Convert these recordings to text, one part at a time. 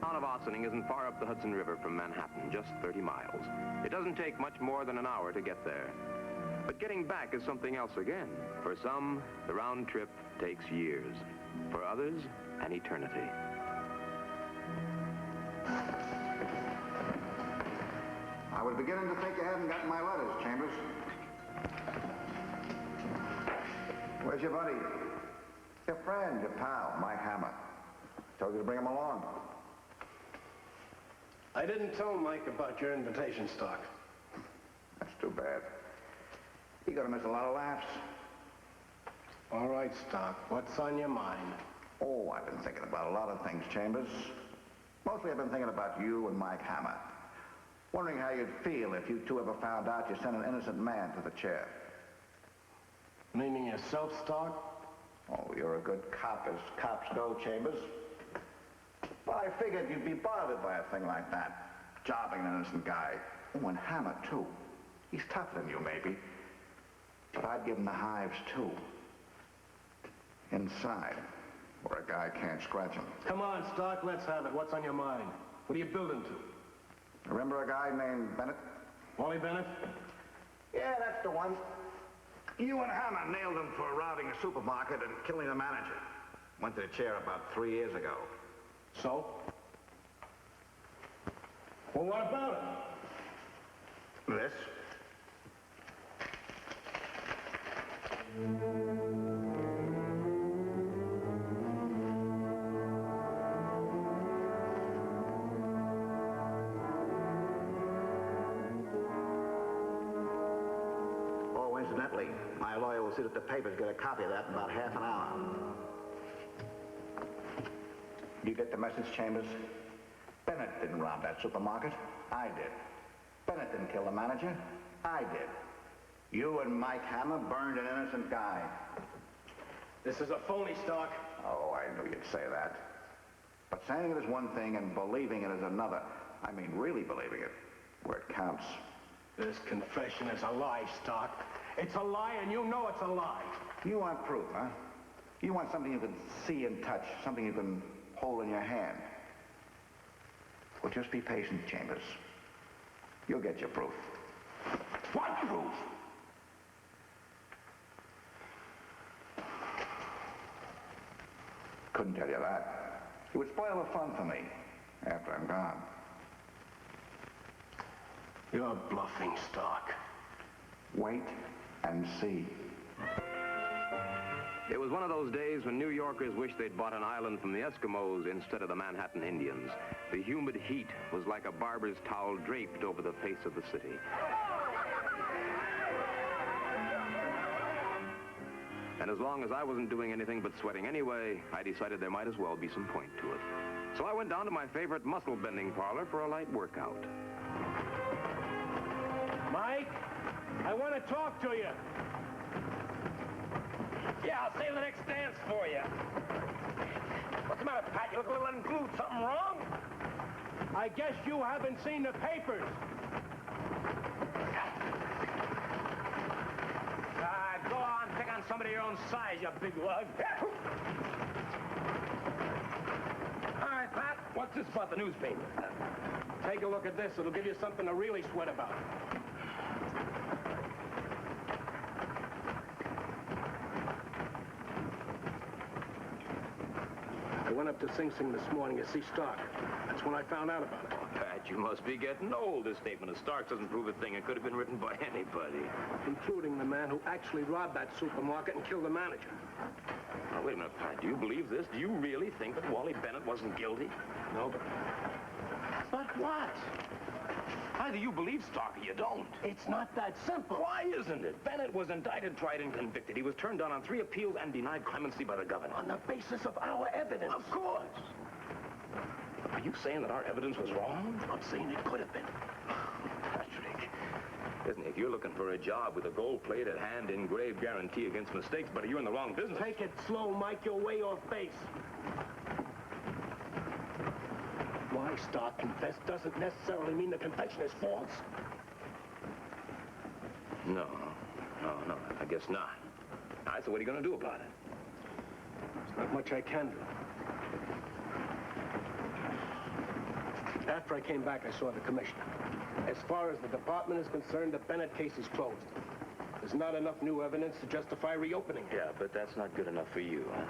town of Ossining isn't far up the Hudson River from Manhattan, just 30 miles. It doesn't take much more than an hour to get there. But getting back is something else again. For some, the round trip takes years. For others, an eternity. I was beginning to think you hadn't gotten my letters, Chambers. Where's your buddy? Your friend, your pal, Mike Hammer. Told you to bring him along. I didn't tell Mike about your invitation, Stock. That's too bad. You're gonna miss a lot of laughs. All right, Stock. What's on your mind? Oh, I've been thinking about a lot of things, Chambers. Mostly I've been thinking about you and Mike Hammer. Wondering how you'd feel if you two ever found out you sent an innocent man to the chair. Meaning yourself, Stock? Oh, you're a good cop as cops go, Chambers. Well, I figured you'd be bothered by a thing like that. Jobbing an innocent guy. Oh, and Hammer, too. He's tougher than you, maybe. But I'd give him the hives, too. Inside, where a guy can't scratch him. Come on, Stock, let's have it. What's on your mind? What are you building to? Remember a guy named Bennett? Wally Bennett? Yeah, that's the one. You and Hammer nailed him for robbing a supermarket and killing the manager. Went to the chair about 3 years ago. So? Well, what about it? This? Oh, incidentally, my lawyer will see that the papers get a copy of that in about half an hour. You get the message, Chambers? Bennett didn't rob that supermarket. I did. Bennett didn't kill the manager. I did. You and Mike Hammer burned an innocent guy. This is a phony, Stock. Oh, I knew you'd say that. But saying it is one thing and believing it is another. I mean, really believing it, where it counts. This confession is a lie, Stock. It's a lie, and you know it's a lie. You want proof, huh? You want something you can see and touch, something you can hold in your hand. Well, just be patient, Chambers. You'll get your proof. What proof? Couldn't tell you that. It would spoil the fun for me after I'm gone. You're bluffing, Stock. Wait and see. It was one of those days when New Yorkers wished they'd bought an island from the Eskimos instead of the Manhattan Indians. The humid heat was like a barber's towel draped over the face of the city. And as long as I wasn't doing anything but sweating anyway, I decided there might as well be some point to it. So I went down to my favorite muscle-bending parlor for a light workout. Mike, I want to talk to you. Yeah, I'll save the next dance for you. What's the matter, Pat? You look a little unglued. Something wrong? I guess you haven't seen the papers. Go on, pick on somebody your own size, you big lug. All right, Pat, what's this about the newspaper? Take a look at this. It'll give you something to really sweat about. I went up to Sing Sing this morning to see Stark. That's when I found out about it. Pat, you must be getting old. This statement of Stark's doesn't prove a thing. It could have been written by anybody. Including the man who actually robbed that supermarket and killed the manager. Now, wait a minute, Pat. Do you believe this? Do you really think that Wally Bennett wasn't guilty? No, but... But what? Either you believe Stark or you don't. It's not that simple. Why isn't it? Bennett was indicted, tried, and convicted. He was turned down on 3 appeals and denied clemency by the governor. On the basis of our evidence. Of course. Are you saying that our evidence was wrong? I'm saying it could have been. Patrick, isn't it? If you're looking for a job with a gold-plated, hand-engraved guarantee against mistakes, but you're in the wrong business. Take it slow, Mike. You're way off base. Why Stark confessed doesn't necessarily mean the confession is false. No, I guess not. All right, so what are you going to do about it? There's not much I can do. After I came back, I saw the commissioner. As far as the department is concerned, the Bennett case is closed. There's not enough new evidence to justify reopening it. Yeah, but that's not good enough for you, huh?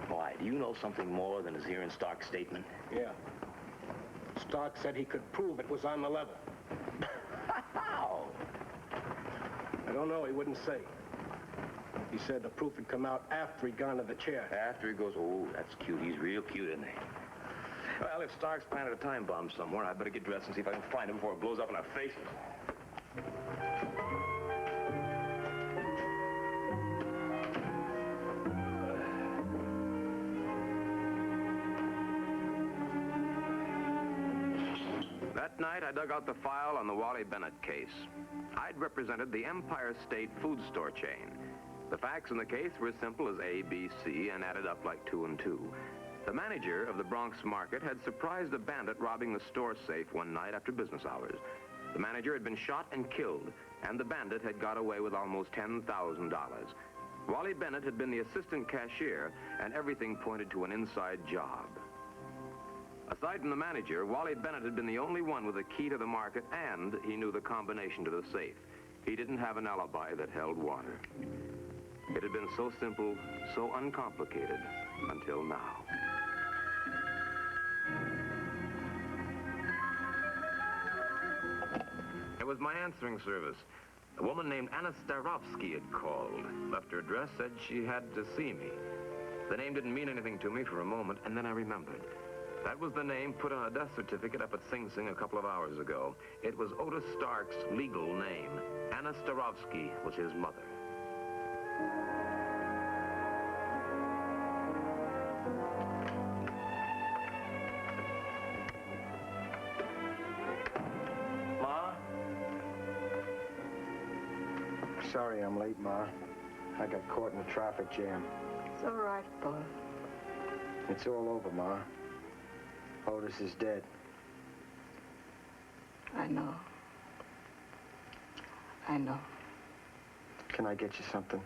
Why? Do you know something more than is here in Stark's statement? Yeah. Stark said he could prove it was on the level. How? I don't know. He wouldn't say. He said the proof had come out after he'd gone to the chair. After he goes, oh, that's cute. He's real cute, isn't he? Well, if Stark's planted a time bomb somewhere, I'd better get dressed and see if I can find him before it blows up in our faces. That night, I dug out the file on the Wally Bennett case. I'd represented the Empire State Food Store chain. The facts in the case were as simple as A, B, C, and added up like 2 and 2. The manager of the Bronx market had surprised a bandit robbing the store safe one night after business hours. The manager had been shot and killed, and the bandit had got away with almost $10,000. Wally Bennett had been the assistant cashier, and everything pointed to an inside job. Aside from the manager, Wally Bennett had been the only one with a key to the market, and he knew the combination to the safe. He didn't have an alibi that held water. It had been so simple, so uncomplicated, until now. It was my answering service. A woman named Anna Starovsky had called. Left her address, said she had to see me. The name didn't mean anything to me for a moment, and then I remembered. That was the name put on a death certificate up at Sing Sing a couple of hours ago. It was Otis Stark's legal name. Anna Starovsky was his mother. Ma? Sorry I'm late, Ma. I got caught in a traffic jam. It's all right, Paul. It's all over, Ma. Otis is dead. I know. I know. Can I get you something?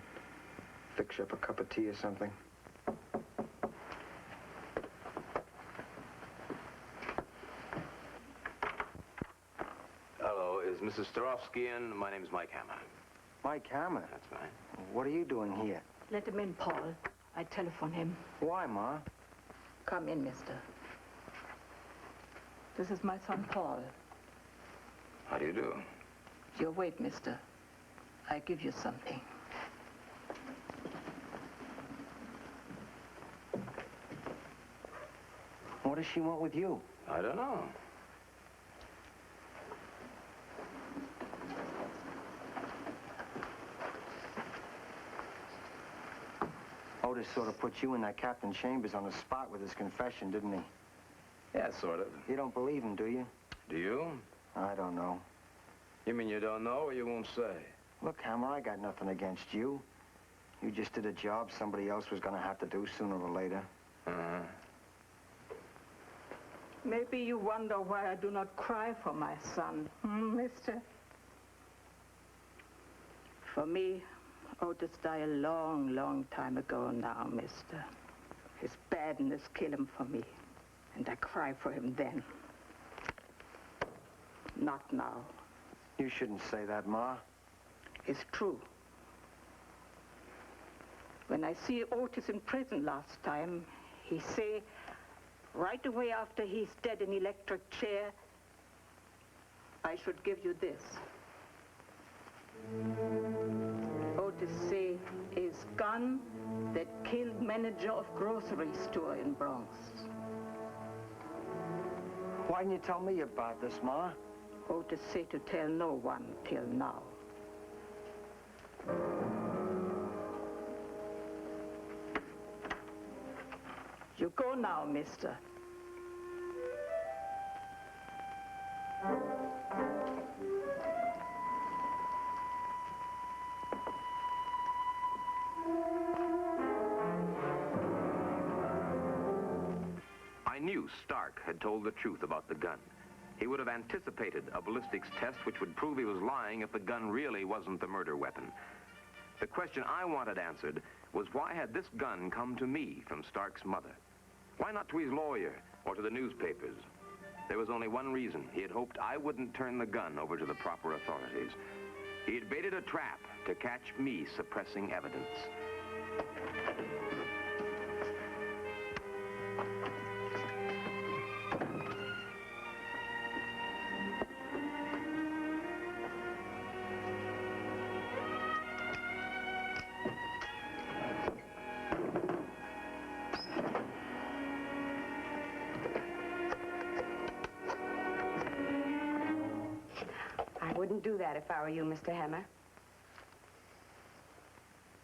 Fix you up a cup of tea or something? Hello, is Mrs. Starovsky in? My name's Mike Hammer. Mike Hammer? That's fine. What are you doing here? Let him in, Paul. I telephone him. Why, Ma? Come in, mister. This is my son, Paul. How do you do? You wait, mister. I give you something. What does she want with you? I don't know. Otis sort of put you and that Captain Chambers on the spot with his confession, didn't he? Yeah, sort of. You don't believe him, do you? Do you? I don't know. You mean you don't know or you won't say? Look, Hammer, I got nothing against you. You just did a job somebody else was going to have to do sooner or later. Uh-huh. Maybe you wonder why I do not cry for my son, mister? For me, Otis died a long, long time ago now, mister. His badness killed him for me, and I cry for him then. Not now. You shouldn't say that, Ma. It's true. When I see Otis in prison last time, he say, right away after he's dead in electric chair, I should give you this. Otis say is gun that killed manager of grocery store in Bronx. Why didn't you tell me about this, Ma? Otis say to tell no one till now. You go now, mister. I knew Stark had told the truth about the gun. He would have anticipated a ballistics test which would prove he was lying if the gun really wasn't the murder weapon. The question I wanted answered was why had this gun come to me from Stark's mother? Why not to his lawyer or to the newspapers? There was only one reason. He had hoped I wouldn't turn the gun over to the proper authorities. He had baited a trap to catch me suppressing evidence. I wouldn't do that if I were you, Mr. Hammer.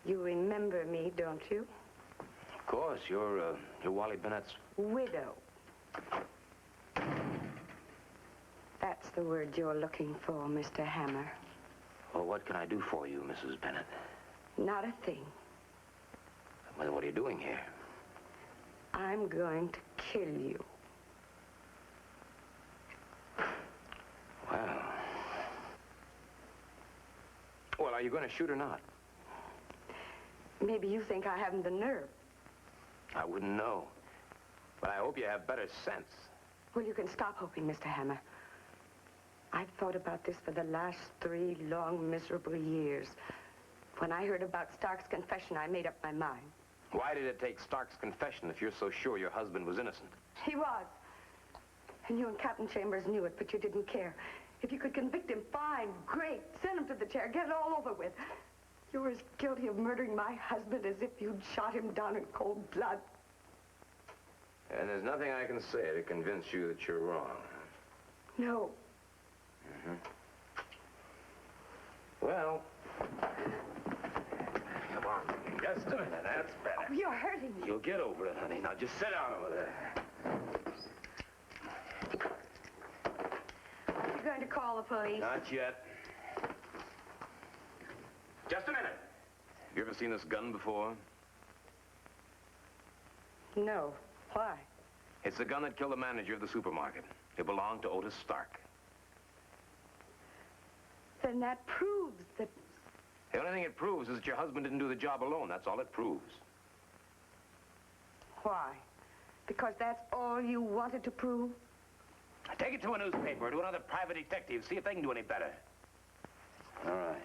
You remember me, don't you? Of course, you're Wally Bennett's... Widow. That's the word you're looking for, Mr. Hammer. Well, what can I do for you, Mrs. Bennett? Not a thing. Well, what are you doing here? I'm going to kill you. Well... Well, are you going to shoot or not? Maybe you think I haven't the nerve. I wouldn't know. But I hope you have better sense. Well, you can stop hoping, Mr. Hammer. I've thought about this for the last 3 long, miserable years. When I heard about Stark's confession, I made up my mind. Why did it take Stark's confession if you're so sure your husband was innocent? He was. And you and Captain Chambers knew it, but you didn't care. If you could convict him, fine, great. Send him to the chair. Get it all over with. You're as guilty of murdering my husband as if you'd shot him down in cold blood. And there's nothing I can say to convince you that you're wrong. No. Well... Come on. Just a minute. That's better. Oh, you're hurting me. You'll get over it, honey. Now, just sit down over there. Are you going to call the police? Not yet. Just a minute. Have you ever seen this gun before? No. Why? It's the gun that killed the manager of the supermarket. It belonged to Otis Stark. Then that proves that... The only thing it proves is that your husband didn't do the job alone. That's all it proves. Why? Because that's all you wanted to prove? Take it to a newspaper or to another private detective. See if they can do any better. All right.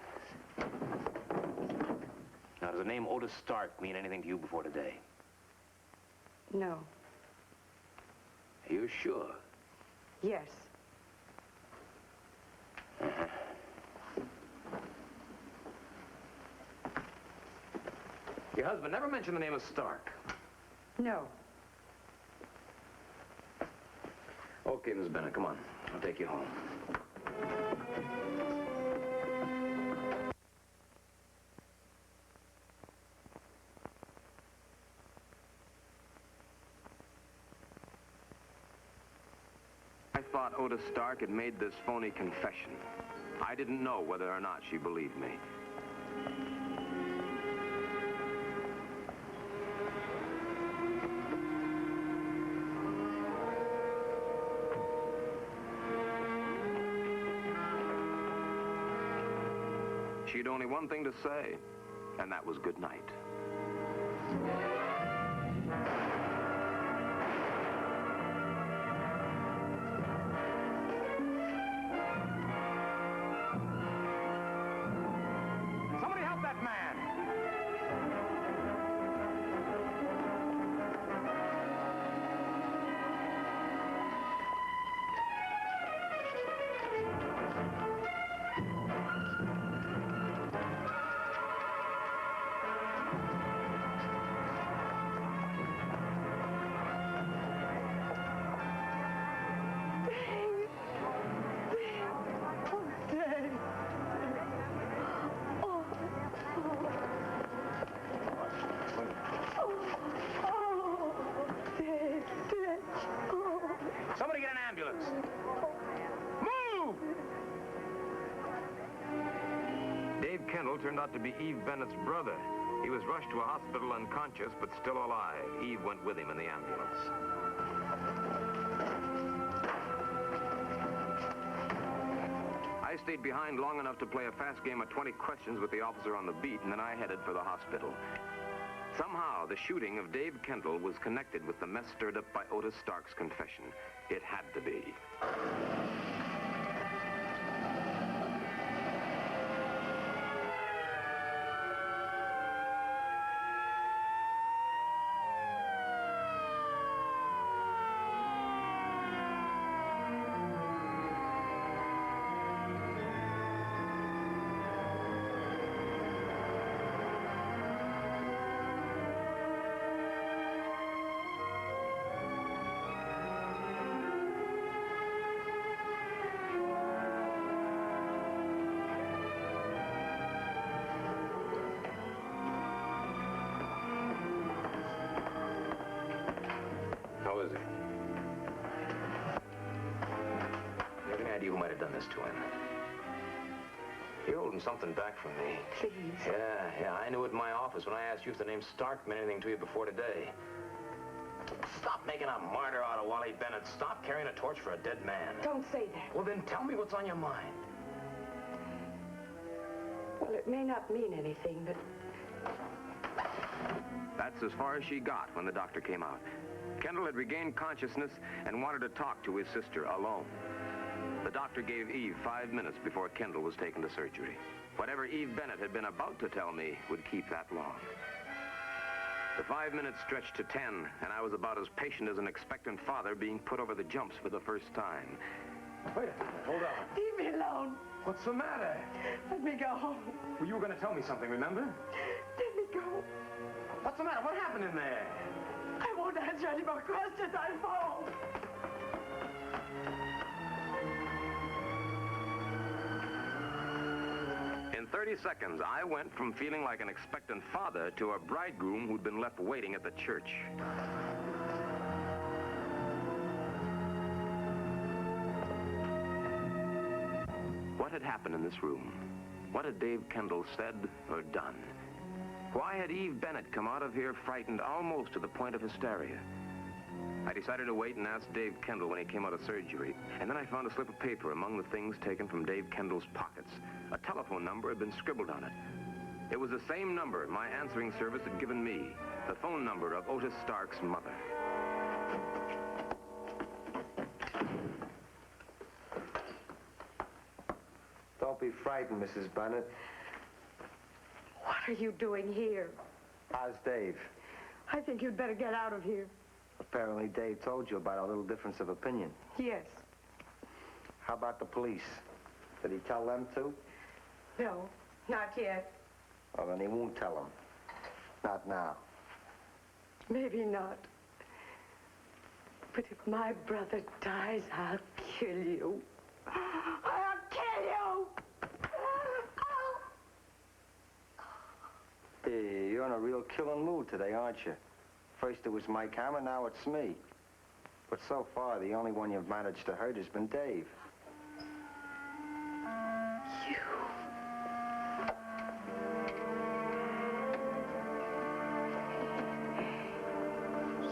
Now, does the name Otis Stark mean anything to you before today? No. Are you sure? Yes. Your husband never mentioned the name of Stark. No. Okay, Miss Bennett, come on. I'll take you home. I thought Otis Stark had made this phony confession. I didn't know whether or not she believed me. She'd only one thing to say, and that was good night. Somebody help that man! Somebody get an ambulance. Move! Dave Kendall turned out to be Eve Bennett's brother. He was rushed to a hospital unconscious, but still alive. Eve went with him in the ambulance. I stayed behind long enough to play a fast game of 20 questions with the officer on the beat, and then I headed for the hospital. Somehow, the shooting of Dave Kendall was connected with the mess stirred up by Otis Stark's confession. It had to be. How is he? You have any idea who might have done this to him? You're holding something back from me. Please. Yeah, I knew it in my office when I asked you if the name Stark meant anything to you before today. Stop making a martyr out of Wally Bennett. Stop carrying a torch for a dead man. Don't say that. Well, then tell me what's on your mind. Well, it may not mean anything, but That's as far as she got when the doctor came out. Kendall had regained consciousness and wanted to talk to his sister alone. The doctor gave Eve 5 minutes before Kendall was taken to surgery. Whatever Eve Bennett had been about to tell me would keep that long. The 5 minutes stretched to 10, and I was about as patient as an expectant father being put over the jumps for the first time. Wait a minute, hold on. leave me alone. What's the matter? Let me go home. Well, you were going to tell me something, remember? Let me go. What's the matter? What happened in there? I won't answer any more questions. I'm home. In 30 seconds, I went from feeling like an expectant father to a bridegroom who'd been left waiting at the church. What had happened in this room? What had Dave Kendall said or done? Why had Eve Bennett come out of here frightened almost to the point of hysteria? I decided to wait and ask Dave Kendall when he came out of surgery. And then I found a slip of paper among the things taken from Dave Kendall's pockets. A telephone number had been scribbled on it. It was the same number my answering service had given me, the phone number of Otis Stark's mother. Don't be frightened, Mrs. Bennett. What are you doing here? How's Dave? I think you'd better get out of here. Apparently Dave told you about our little difference of opinion. Yes. How about the police? Did he tell them too? No, not yet. Well, then he won't tell them. Not now. Maybe not. But if my brother dies, I'll kill you. I'll kill you! Hey, you're in a real killing mood today, aren't you? First it was Mike Hammer, now it's me. But so far, the only one you've managed to hurt has been Dave.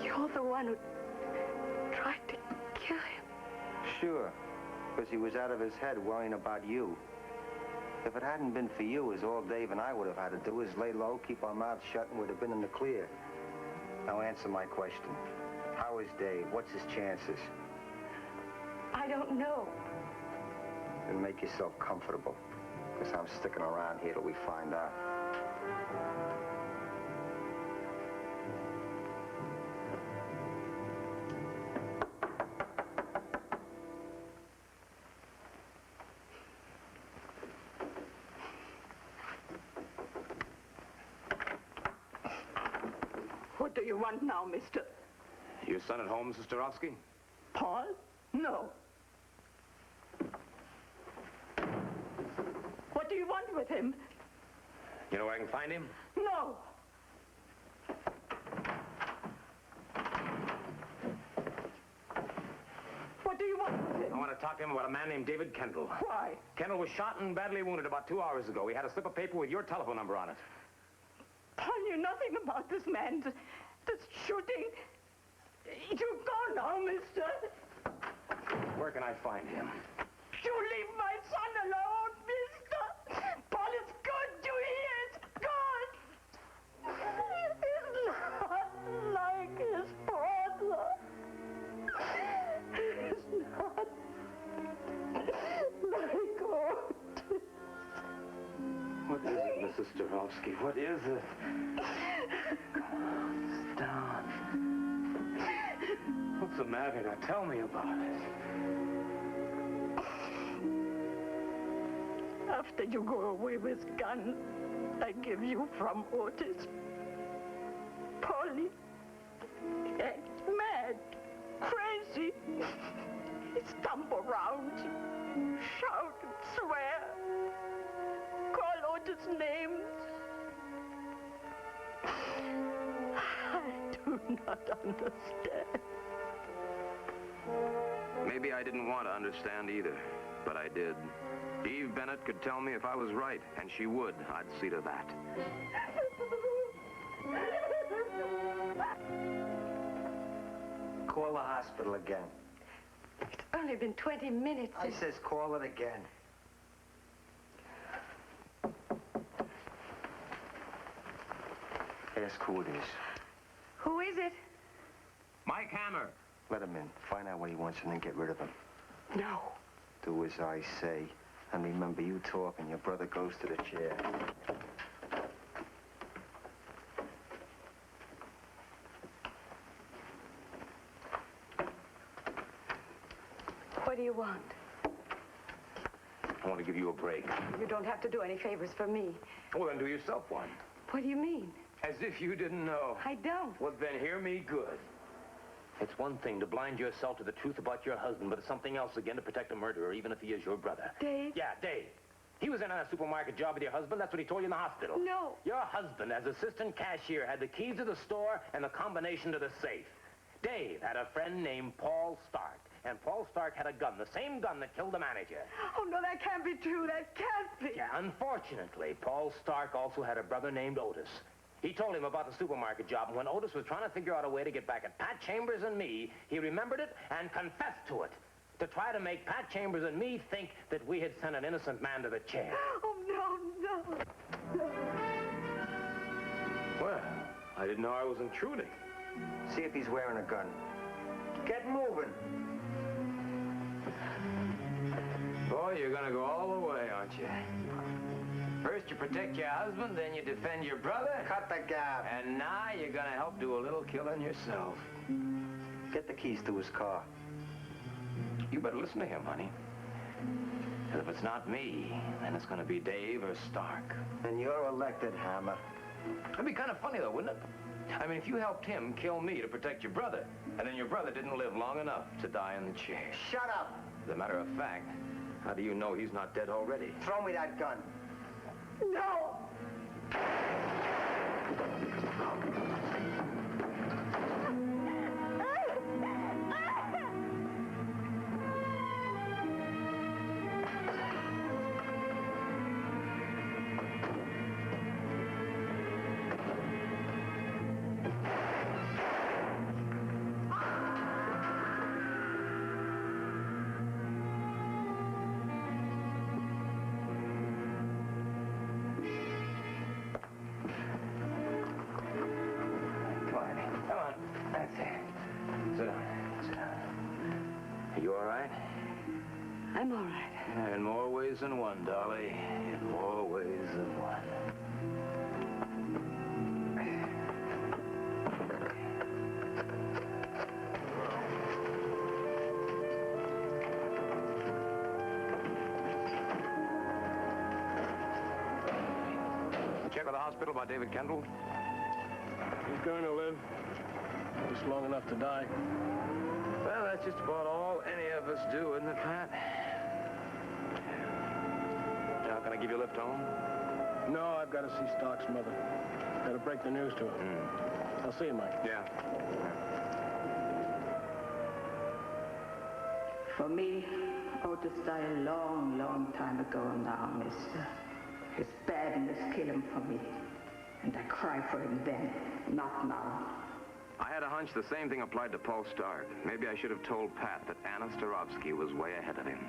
You're the one who tried to kill him. Sure, because he was out of his head worrying about you. If it hadn't been for you, all Dave and I would have had to do is lay low, keep our mouths shut, and we'd have been in the clear. Now answer my question. How is Dave? What's his chances? I don't know. Then make yourself comfortable, because I'm sticking around here till we find out. What do you want now, mister? Your son at home, Mrs. Starofsky? Paul? No. What do you want with him? You know where I can find him? No. What do you want with him? I want to talk to him about a man named David Kendall. Why? Kendall was shot and badly wounded about 2 hours ago. He had a slip of paper with your telephone number on it. Paul knew nothing about this man. This shooting. You're gone now, mister. Where can I find him? You leave my son alone, mister. Paul is good. You hear it? Good. He's not like his father. He's not Starovsky, what is it? Come on, sit down. What's the matter now? Tell me about it. After you go away with gun I give you from Otis, Polly acts mad, crazy. He stomp around, shout and swear, call Otis names. I do not understand. Maybe I didn't want to understand either, but I did. Eve Bennett could tell me if I was right, and she would. I'd see to that. Call the hospital again. It's only been 20 minutes. I says call it again. Ask who it is. Who is it? Mike Hammer. Let him in. Find out what he wants and then get rid of him. No. Do as I say. And remember, you talk and your brother goes to the chair. What do you want? I want to give you a break. You don't have to do any favors for me. Well, then do yourself one. What do you mean? As if you didn't know. I don't. Well, then hear me good. It's one thing to blind yourself to the truth about your husband, but it's something else again to protect a murderer, even if he is your brother. Dave? Yeah, Dave. He was in on a supermarket job with your husband. That's what he told you in the hospital. No. Your husband, as assistant cashier, had the keys to the store and the combination to the safe. Dave had a friend named Paul Stark, and Paul Stark had a gun, the same gun that killed the manager. Oh, no, that can't be true. That can't be. Yeah, unfortunately, Paul Stark also had a brother named Otis. He told him about the supermarket job, and when Otis was trying to figure out a way to get back at Pat Chambers and me, he remembered it and confessed to it, to try to make Pat Chambers and me think that we had sent an innocent man to the chair. Oh, no, no. Well, I didn't know I was intruding. See if he's wearing a gun. Get moving. Boy, you're gonna go all the way, aren't you? First you protect your husband, then you defend your brother. Cut the gap. And now you're gonna help do a little killing yourself. Get the keys to his car. You better listen to him, honey. 'Cause if it's not me, then it's gonna be Dave or Stark. And you're elected, Hammer. It'd be kind of funny, though, wouldn't it? I mean, if you helped him kill me to protect your brother, and then your brother didn't live long enough to die in the chair. Shut up. As a matter of fact, how do you know he's not dead already? Throw me that gun. No. You all right? I'm all right. In more ways than one, Dolly. In more ways than one. Check with the hospital about David Kendall. He's going to live. Just long enough to die. Well, that's just about all any of us do, isn't it, Pat? Now, can I give you a lift home? No, I've got to see Stark's mother. Got to break the news to her. I'll see you, Mike. Yeah. For me, Otis died a long, long time ago now, mister. His badness killed him for me. And I cry for him then, not now. I had a hunch the same thing applied to Paul Stark. Maybe I should have told Pat that Anna Starovsky was way ahead of him.